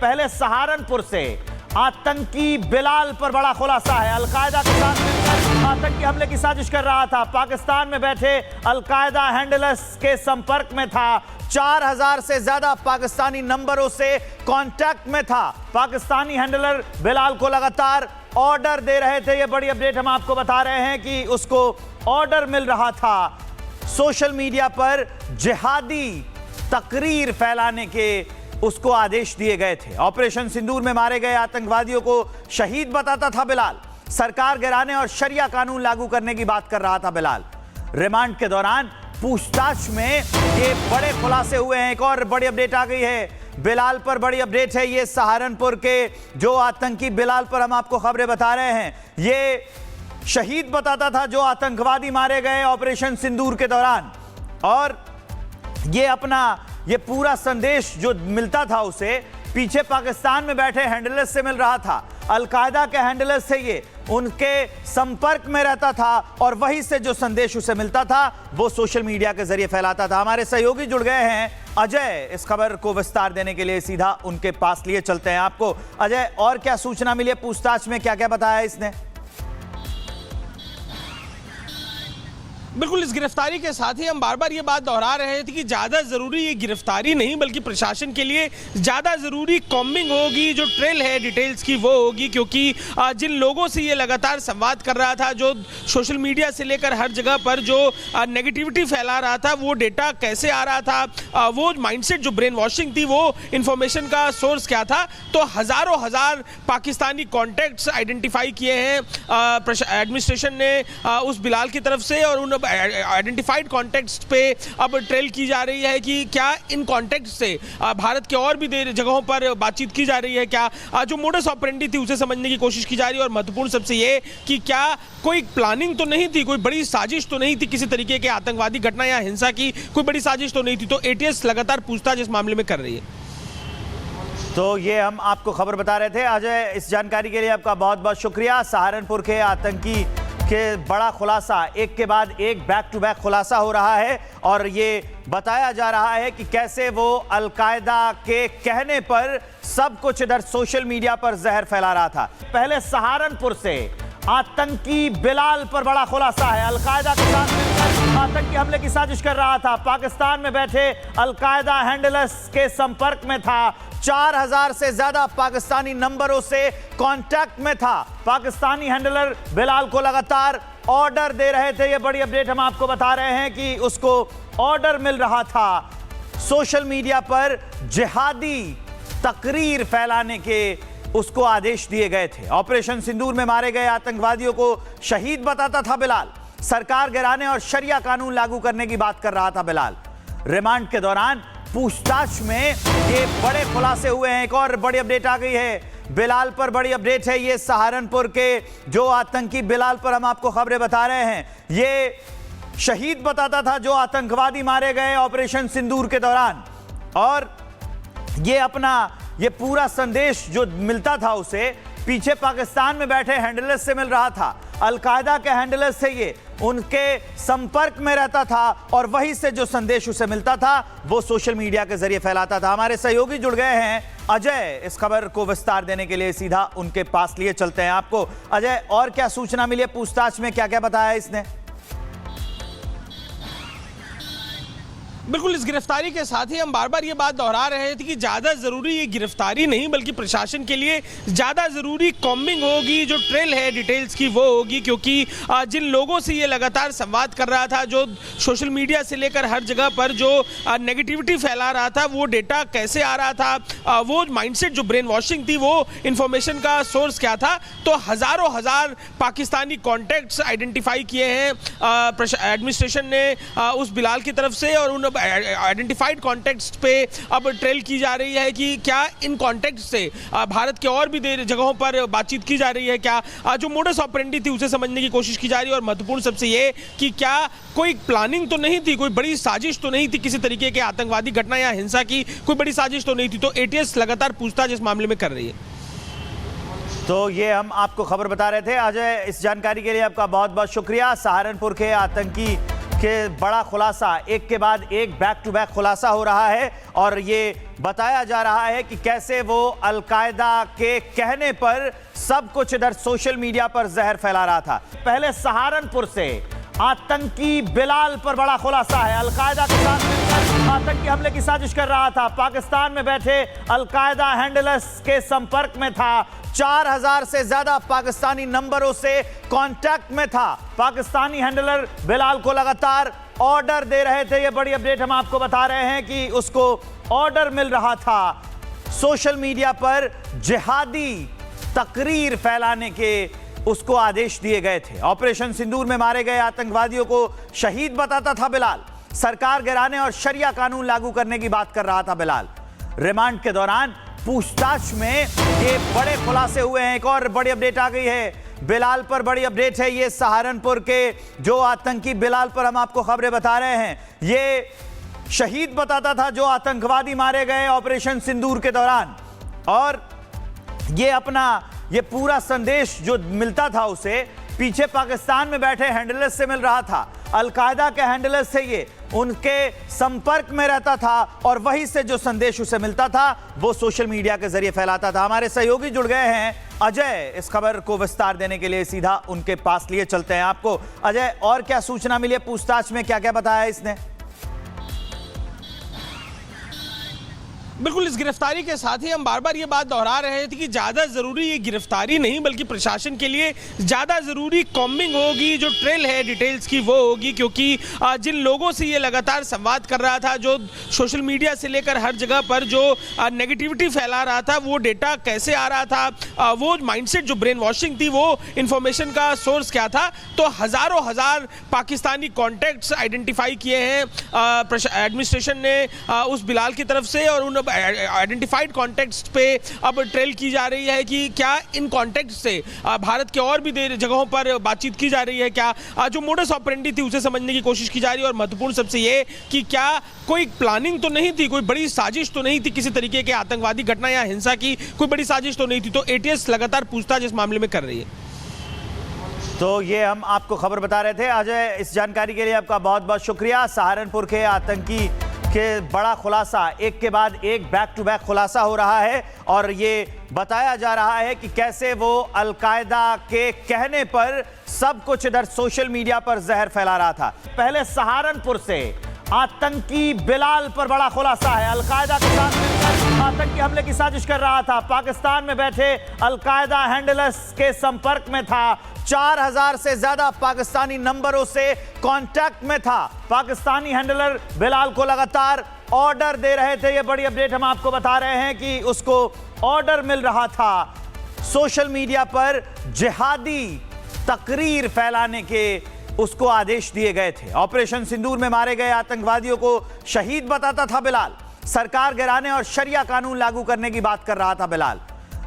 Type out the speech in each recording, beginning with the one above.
पहले सहारनपुर से आतंकी बिलाल पर बड़ा खुलासा है। अलकायदा के साथ मिलकर आतंकी हमले की साजिश कर रहा था। पाकिस्तान में बैठे अलकायदा हैंडलर्स के संपर्क में था। 4000 से ज्यादा पाकिस्तानी नंबरों से कांटेक्ट में था। पाकिस्तानी हैंडलर बिलाल को लगातार ऑर्डर दे रहे थे। ये बड़ी अपडेट हम आपको बता रहे हैं कि उसको ऑर्डर मिल रहा था सोशल मीडिया पर जिहादी तकरीर फैलाने के, उसको आदेश दिए गए थे। ऑपरेशन सिंदूर में मारे गए आतंकवादियों को शहीद बताता था बिलाल। सरकार गिराने और शरिया कानून लागू करने की बात कर रहा था बिलाल। रिमांड के दौरान पूछताछ में ये बड़े खुलासे हुए हैं। एक और बड़ी अपडेट आ गई है बिलाल पर, बड़ी अपडेट है ये सहारनपुर के जो आतंकी बिलाल पर हम आपको खबरें बता रहे हैं। ये शहीद बताता था जो आतंकवादी मारे गए ऑपरेशन सिंदूर के दौरान, और ये पूरा संदेश जो मिलता था उसे पीछे पाकिस्तान में बैठे हैंडलर्स से मिल रहा था। अलकायदा के हैंडलर्स से ये उनके संपर्क में रहता था और वहीं से जो संदेश उसे मिलता था वो सोशल मीडिया के जरिए फैलाता था। हमारे सहयोगी जुड़ गए हैं अजय, इस खबर को विस्तार देने के लिए सीधा उनके पास लिए चलते हैं आपको। अजय, और क्या सूचना मिली है? पूछताछ में क्या क्या बताया इसने? बिल्कुल, इस गिरफ्तारी के साथ ही हम बार बार ये बात दोहरा रहे थे कि ज़्यादा ज़रूरी ये गिरफ्तारी नहीं बल्कि प्रशासन के लिए ज़्यादा ज़रूरी कॉम्बिंग होगी, जो ट्रेल है डिटेल्स की वो होगी, क्योंकि जिन लोगों से ये लगातार संवाद कर रहा था, जो सोशल मीडिया से लेकर हर जगह पर जो नेगेटिविटी फैला रहा था, वो डेटा कैसे आ रहा था, वो माइंडसेट जो ब्रेन वॉशिंग थी, वो इन्फॉर्मेशन का सोर्स क्या था। तो हजार पाकिस्तानी कॉन्टैक्ट्स आइडेंटिफाई किए हैं एडमिनिस्ट्रेशन ने उस बिलाल की तरफ से, और उन आइडेंटिफाइड कॉन्टेक्ट्स पे अब ट्रेल की जा रही है कि क्या इन कॉन्टेक्ट्स से भारत के और भी जगहों पर बातचीत की जा रही है, क्या जो मोडस ऑपरेंडी थी उसे समझने की कोशिश की जा रही है। और महत्वपूर्ण सबसे ये कि क्या कोई प्लानिंग तो नहीं थी, कोई बड़ी साजिश तो नहीं थी, किसी तरीके के आतंकवादी घटना या हिंसा की कोई बड़ी साजिश तो नहीं थी। तो एटीएस लगातार पूछताछ इस मामले में कर रही है। तो ये हम आपको खबर बता रहे थे अजय, इस जानकारी के लिए आपका बहुत बहुत शुक्रिया। सहारनपुर के आतंकी के बड़ा खुलासा, एक के बाद एक बैक टू बैक खुलासा हो रहा है, और ये बताया जा रहा है कि कैसे वो अलकायदा के कहने पर सब कुछ इधर सोशल मीडिया पर जहर फैला रहा था। पहले सहारनपुर से आतंकी बिलाल पर बड़ा खुलासा है। अलकायदा के साथ मिलकर आतंकी हमले की साजिश कर रहा था। पाकिस्तान में बैठे अलकायदा हैंडलर्स के संपर्क में था। 4000 से ज्यादा पाकिस्तानी नंबरों से कांटेक्ट में था। पाकिस्तानी हैंडलर बिलाल को लगातार ऑर्डर दे रहे थे। ये बड़ी अपडेट हम आपको बता रहे हैं कि उसको ऑर्डर मिल रहा था सोशल मीडिया पर जिहादी तकरीर फैलाने के, उसको आदेश दिए गए थे। ऑपरेशन सिंदूर में मारे गए आतंकवादियों को शहीद बताता था बिलाल। सरकार गिराने और शरिया कानून लागू करने की बात कर रहा था बिलाल। रिमांड के दौरान पूछताछ में ये बड़े खुलासे हुए हैं। एक और बड़ी अपडेट आ गई है बिलाल पर, बड़ी अपडेट है ये सहारनपुर के जो आतंकी बिलाल पर हम आपको खबरें बता रहे हैं। ये शहीद बताता था जो आतंकवादी मारे गए ऑपरेशन सिंदूर के दौरान, और ये पूरा संदेश जो मिलता था उसे पीछे पाकिस्तान में बैठे हैंडलर्स से मिल रहा था। अलकायदा के हैंडलर्स से ये उनके संपर्क में रहता था और वहीं से जो संदेश उसे मिलता था वो सोशल मीडिया के जरिए फैलाता था। हमारे सहयोगी जुड़ गए हैं अजय, इस खबर को विस्तार देने के लिए सीधा उनके पास लिए चलते हैं आपको। अजय, और क्या सूचना मिली है? पूछताछ में क्या क्या बताया इसने? बिल्कुल, इस गिरफ्तारी के साथ ही हम बार बार ये बात दोहरा रहे थे कि ज़्यादा ज़रूरी ये गिरफ्तारी नहीं बल्कि प्रशासन के लिए ज़्यादा ज़रूरी कॉम्बिंग होगी, जो ट्रेल है डिटेल्स की वो होगी, क्योंकि जिन लोगों से ये लगातार संवाद कर रहा था, जो सोशल मीडिया से लेकर हर जगह पर जो नेगेटिविटी फैला रहा था, वो डेटा कैसे आ रहा था, वो माइंडसेट जो ब्रेन वॉशिंग थी, वो इन्फॉर्मेशन का सोर्स क्या था। तो हजार पाकिस्तानी कॉन्टैक्ट्स आइडेंटिफाई किए हैं एडमिनिस्ट्रेशन ने उस बिलाल की तरफ से, और उन आइडेंटिफाइड कॉन्टेक्ट्स पे अब ट्रेल की जा रही है कि क्या इन कॉन्टेक्ट्स से भारत के और भी जगहों पर बातचीत की जा रही है, क्या जो मोडस ऑपरेंडी थी उसे समझने की कोशिश की जा रही है। और महत्वपूर्ण सबसे ये कि क्या कोई प्लानिंग तो नहीं थी, कोई बड़ी साजिश तो नहीं थी, किसी तरीके के आतंकवादी घटना या हिंसा की कोई बड़ी साजिश तो नहीं थी। तो एटीएस लगातार पूछताछ इस मामले में कर रही है। तो ये हम आपको खबर बता रहे थे अजय, इस जानकारी के लिए आपका बहुत बहुत शुक्रिया। सहारनपुर के आतंकी के बड़ा खुलासा, एक के बाद एक बैक टू बैक खुलासा हो रहा है और ये बताया जा रहा है कि कैसे वो अलकायदा के कहने पर सब कुछ इधर सोशल मीडिया पर जहर फैला रहा था। पहले सहारनपुर से आतंकी बिलाल पर बड़ा खुलासा है। अलकायदा के साथ मिलकर आतंकी हमले की साजिश कर रहा था। पाकिस्तान में बैठे अलकायदा हैंडलर्स के संपर्क में था। 4000 से ज्यादा पाकिस्तानी नंबरों से कांटेक्ट में था। पाकिस्तानी हैंडलर बिलाल को लगातार ऑर्डर दे रहे थे। ये बड़ी अपडेट हम आपको बता रहे हैं कि उसको ऑर्डर मिल रहा था सोशल मीडिया पर जिहादी तकरीर फैलाने के, उसको आदेश दिए गए थे। ऑपरेशन सिंदूर में मारे गए आतंकवादियों को शहीद बताता था बिलाल। सरकार गिराने और शरिया कानून लागू करने की बात कर रहा था बिलाल। रिमांड के दौरान पूछताछ में ये बड़े खुलासे हुए हैं। एक और बड़ी अपडेट आ गई है बिलाल पर, बड़ी अपडेट है ये सहारनपुर के जो आतंकी बिलाल पर हम आपको खबरें बता रहे हैं। ये शहीद बताता था जो आतंकवादी मारे गए ऑपरेशन सिंदूर के दौरान, और ये पूरा संदेश जो मिलता था उसे पीछे पाकिस्तान में बैठे हैंडलर्स से मिल रहा था। अलकायदा के हैंडलर्स से ये उनके संपर्क में रहता था और वहीं से जो संदेश उसे मिलता था वो सोशल मीडिया के जरिए फैलाता था। हमारे सहयोगी जुड़ गए हैं अजय, इस खबर को विस्तार देने के लिए सीधा उनके पास लिए चलते हैं आपको। अजय, और क्या सूचना मिली है? पूछताछ में क्या क्या बताया इसने? बिल्कुल, इस गिरफ्तारी के साथ ही हम बार बार ये बात दोहरा रहे थे कि ज़्यादा ज़रूरी ये गिरफ्तारी नहीं बल्कि प्रशासन के लिए ज़्यादा ज़रूरी कॉम्बिंग होगी, जो ट्रेल है डिटेल्स की वो होगी, क्योंकि जिन लोगों से ये लगातार संवाद कर रहा था, जो सोशल मीडिया से लेकर हर जगह पर जो नेगेटिविटी फैला रहा था, वो डेटा कैसे आ रहा था, वो माइंडसेट जो ब्रेन वॉशिंग थी, वो इन्फॉर्मेशन का सोर्स क्या था। तो हज़ारों हजार पाकिस्तानी कॉन्टैक्ट्स आइडेंटिफाई किए हैं एडमिनिस्ट्रेशन ने उस बिलाल की तरफ से, और उन आइडेंटिफाइड कॉन्टेक्ट्स पे अब ट्रेल की जा रही है कि क्या इन कॉन्टेक्ट से भारत के और भी जगहों पर बातचीत की जा रही है, क्या जो मोडस ऑपरेंडी थी उसे समझने की कोशिश की जा रही है। और महत्वपूर्ण सबसे ये कि क्या कोई प्लानिंग तो नहीं थी, कोई बड़ी साजिश तो नहीं थी, किसी तरीके के आतंकवादी घटना या हिंसा की कोई बड़ी साजिश तो नहीं थी। तो एटीएस लगातार पूछताछ इस मामले में कर रही है। तो ये हम आपको खबर बता रहे थे अजय, इस जानकारी के लिए आपका बहुत बहुत शुक्रिया। सहारनपुर के आतंकी के बड़ा खुलासा, एक के बाद एक बैक टू बैक खुलासा हो रहा है और ये बताया जा रहा है कि कैसे वो अलकायदा के कहने पर सब कुछ इधर सोशल मीडिया पर जहर फैला रहा था। पहले सहारनपुर से आतंकी बिलाल पर बड़ा खुलासा है। अलकायदा के साथ मिलकर आतंकी हमले की साजिश कर रहा था। पाकिस्तान में बैठे अलकायदा हैंडलर्स के संपर्क में था। 4000 से ज्यादा पाकिस्तानी नंबरों से कांटेक्ट में था। पाकिस्तानी हैंडलर बिलाल को लगातार ऑर्डर दे रहे थे। ये बड़ी अपडेट हम आपको बता रहे हैं कि उसको ऑर्डर मिल रहा था सोशल मीडिया पर जिहादी तकरीर फैलाने के, उसको आदेश दिए गए थे। ऑपरेशन सिंदूर में मारे गए आतंकवादियों को शहीद बताता था बिलाल। सरकार गिराने और शरिया कानून लागू करने की बात कर रहा था बिलाल।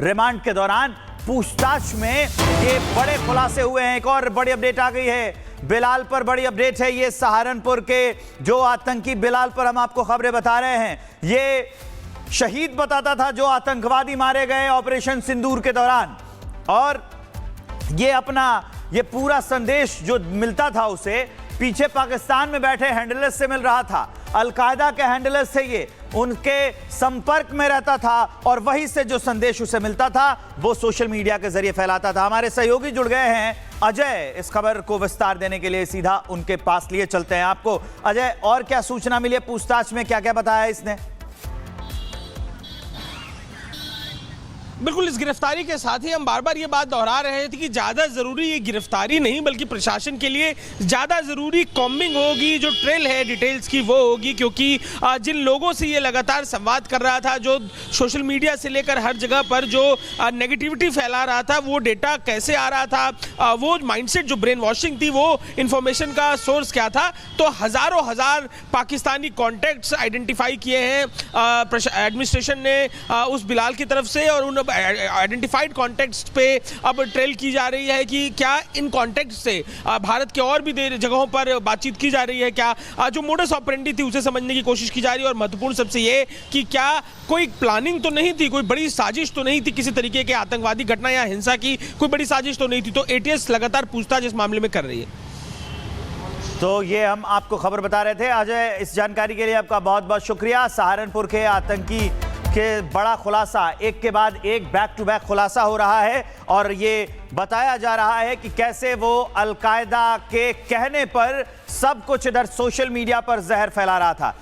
रिमांड के दौरान पूछताछ में ये बड़े खुलासे हुए हैं। एक और बड़ी अपडेट आ गई है बिलाल पर, बड़ी अपडेट है ये सहारनपुर के जो आतंकी बिलाल पर हम आपको खबरें बता रहे हैं। ये शहीद बताता था जो आतंकवादी मारे गए ऑपरेशन सिंदूर के दौरान, और ये पूरा संदेश जो मिलता था उसे पीछे पाकिस्तान में बैठे हैंडलर्स से मिल रहा था। अलकायदा के हैंडलर्स से ये उनके संपर्क में रहता था और वहीं से जो संदेश उसे मिलता था वो सोशल मीडिया के जरिए फैलाता था। हमारे सहयोगी जुड़ गए हैं अजय, इस खबर को विस्तार देने के लिए सीधा उनके पास लिए चलते हैं आपको। अजय, और क्या सूचना मिली है? पूछताछ में क्या क्या बताया इसने? बिल्कुल, इस गिरफ्तारी के साथ ही हम बार बार ये बात दोहरा रहे थे कि ज़्यादा ज़रूरी ये गिरफ्तारी नहीं बल्कि प्रशासन के लिए ज़्यादा ज़रूरी कॉम्बिंग होगी, जो ट्रेल है डिटेल्स की वो होगी, क्योंकि जिन लोगों से ये लगातार संवाद कर रहा था, जो सोशल मीडिया से लेकर हर जगह पर जो नेगेटिविटी फैला रहा था, वो डेटा कैसे आ रहा था, वो माइंडसेट जो ब्रेन वॉशिंग थी, वो इन्फॉर्मेशन का सोर्स क्या था। तो हज़ारों हजार पाकिस्तानी कॉन्टैक्ट्स आइडेंटिफाई किए हैं एडमिनिस्ट्रेशन ने उस बिलाल की तरफ से, और उन आइडेंटिफाइड कॉन्टेक्ट्स पे अब ट्रेल की जा रही है कि क्या इन कॉन्टेक्ट से भारत के और भी जगहों पर बातचीत की जा रही है, क्या जो मोडस ऑपरेंडी थी उसे समझने की कोशिश की जा रही है। और महत्वपूर्ण सबसे ये कि क्या कोई प्लानिंग तो नहीं थी, कोई बड़ी साजिश तो नहीं थी, किसी तरीके के आतंकवादी घटना या हिंसा की कोई बड़ी साजिश तो नहीं थी। तो एटीएस लगातार पूछताछ इस मामले में कर रही है। तो ये हम आपको खबर बता रहे थे अजय, इस जानकारी के लिए आपका बहुत बहुत शुक्रिया। सहारनपुर के आतंकी के बड़ा खुलासा, एक के बाद एक बैक टू बैक खुलासा हो रहा है और ये बताया जा रहा है कि कैसे वो अलकायदा के कहने पर सब कुछ इधर सोशल मीडिया पर जहर फैला रहा था।